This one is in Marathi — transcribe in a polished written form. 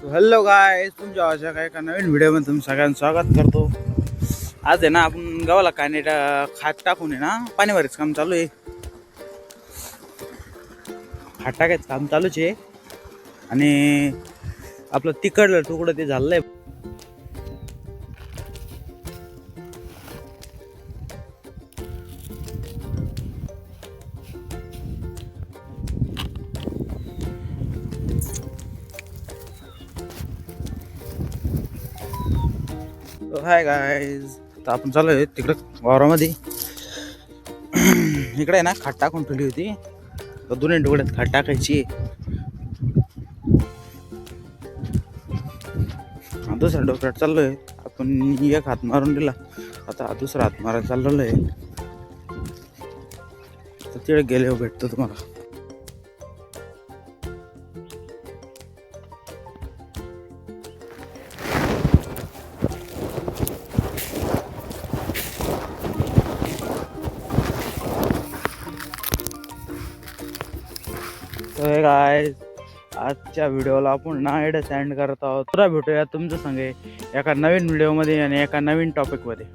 हॅलो गाय, तुमच्या आवाजा काय का नवीन व्हिडिओमध्ये तुम्ही सगळ्यांचं स्वागत करतो. आज आहे ना आपण गावाला काने खात टाकून आहे ना पाणीवरच काम चालू आहे. खात टाकायचं काम चालूच आहे आणि आपलं तिकडलं तुकडं ते झालंय. हाय गायज, आता आपण चालू आहे तिकडं वावरामध्ये. इकडे आहे ना खाट टाकून ठेवली होती, दोन्ही तुकड्यात खाट टाकायची. दुसऱ्या डोक्यात चाललोय आपण, एक हात मारून दिला, आता दुसरा हात मारायला चाललेलो आहे. तर तिकडे गेले भेटतो तुम्हाला. तर काय आजच्या व्हिडिओला आपण ना एवढं सेंड करत आहोत. पुन्हा भेटूया तुमचं सांगे एका नवीन व्हिडिओमध्ये आणि एका नवीन टॉपिकमध्ये.